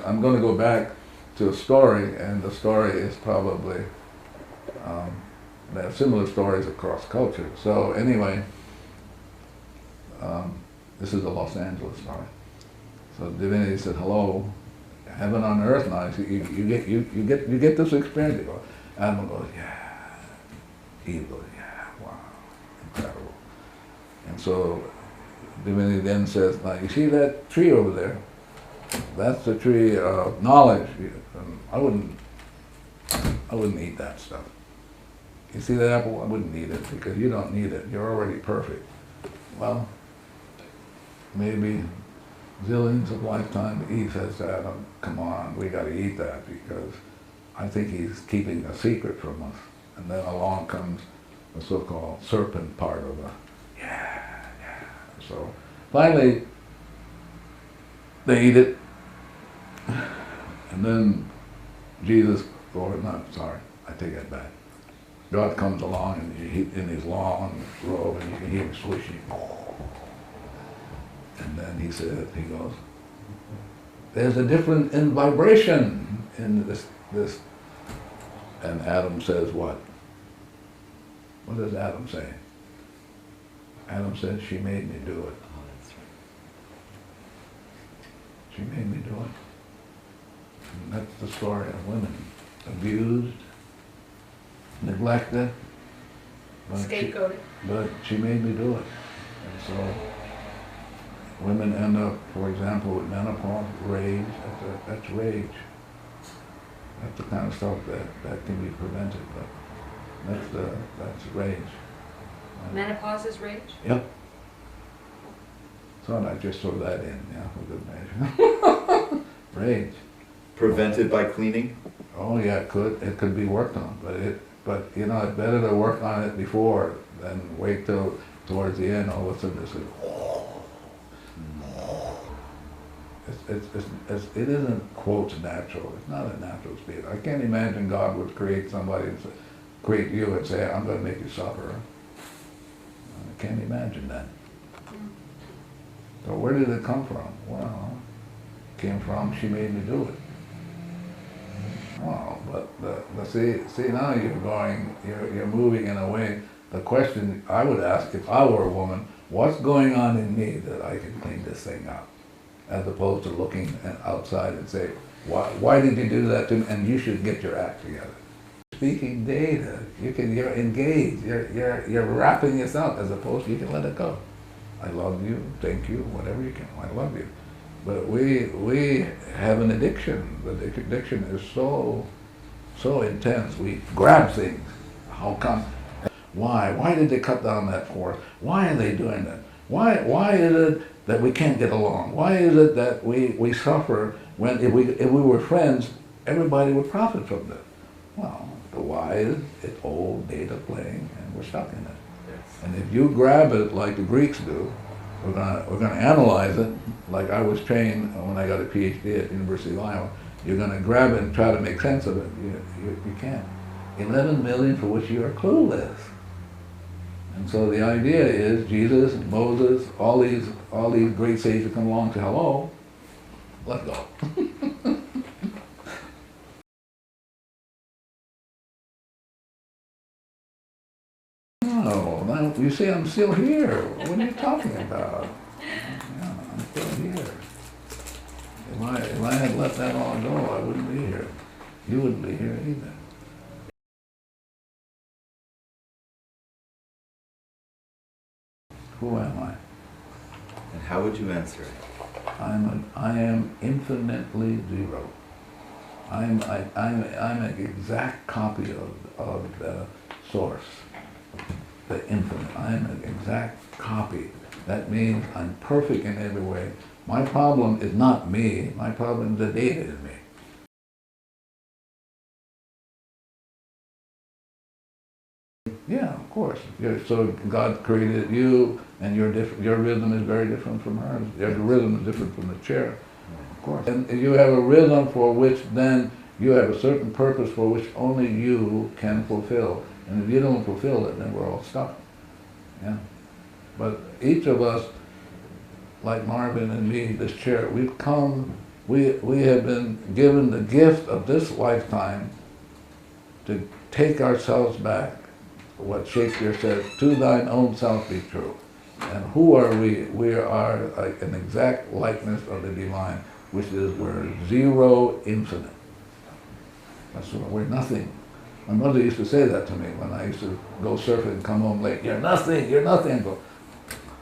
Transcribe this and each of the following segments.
I'm going to go back to a story, and the story is probably, there are similar stories across culture. So anyway, this is a Los Angeles story. So divinity said, hello, heaven on earth now. You get this experience. You go, Adam goes, yeah. Eve goes, yeah, wow, incredible. And so divinity then says, now you see that tree over there? That's the tree of knowledge. I wouldn't eat that stuff. You see that apple? I wouldn't eat it because you don't need it. You're already perfect. Well, maybe zillions of lifetimes Eve says to Adam, come on, we got to eat that because I think he's keeping a secret from us. And then along comes the so-called serpent part of the, yeah. So finally, they eat it. And then Jesus, or not, sorry, I take that back. God comes along and in his long robe and you can hear him swishing. And then he goes, there's a difference in vibration in this. And Adam says what? What does Adam say? Adam says, she made me do it. Oh, that's right. She made me do it. And that's the story of women. Abused, neglected. Scapegoated. But she made me do it. And so women end up, for example, with menopause, rage. That's rage. That's the kind of stuff that can be prevented. But that's rage. Menopause is rage? Yep. So I just throw that in, yeah, for good measure. Rage. Prevented by cleaning? Oh yeah, it could. It could be worked on, but you know, it's better to work on it before than wait till towards the end. All of a sudden, it isn't quotes natural. It's not a natural state. I can't imagine God would create somebody and create you and say, I'm going to make you suffer. I can't imagine that. So where did it come from? Well, it came from she made me do it. Well, but see now you're moving in a way. The question I would ask if I were a woman, what's going on in me that I can clean this thing up? As opposed to looking outside and say, why did you do that to me? And you should get your act together. Speaking data, you're engaged, you're wrapping yourself as opposed to you can let it go. I love you, thank you, whatever you can, I love you. But we have an addiction. The addiction is so intense. We grab things. How come? Why? Why did they cut down that forest? Why are they doing that? Why is it that we can't get along? Why is it that we suffer when if we were friends, everybody would profit from that? Well, the why is it's old data playing, and we're stuck in it. Yes. And if you grab it like the Greeks do, we're gonna analyze it like I was trained when I got a PhD at University of Iowa. You're gonna grab it and try to make sense of it. You can't. 11 million for which you are clueless. And so the idea is Jesus, Moses, all these great sages that come along and say hello, let go. No, you see, I'm still here. What are you talking about? Yeah, I'm still here. If I had let that all go, I wouldn't be here. You wouldn't be here either. Who am I? And how would you answer it? I am infinitely zero. I'm an exact copy of the source, the infinite. I'm an exact copy. That means I'm perfect in every way. My problem is not me. My problem is the data in me. Yeah, of course. So God created you, and your rhythm is very different from hers. Your rhythm is different from the chair, of course. And you have a rhythm for which then you have a certain purpose for which only you can fulfill. And if you don't fulfill it, then we're all stuck. Yeah. But each of us, like Marvin and me, this chair, we've come we have been given the gift of this lifetime to take ourselves back. What Shakespeare says, to thine own self be true. And who are we? We are like an exact likeness of the divine, which is we're zero infinite. That's what we're nothing. My mother used to say that to me when I used to go surfing and come home late. You're nothing, you're nothing. I go,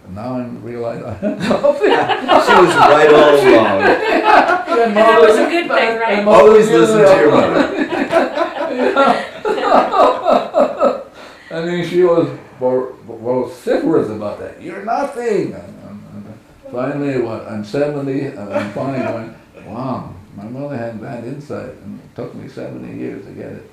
and now I realize I'm nothing. She was right all along. And that was a good thing, right? Always listen to your mother. I mean, she was vociferous about that. You're nothing. And finally, I'm 70, and I'm finally going, wow, my mother had that insight, and it took me 70 years to get it.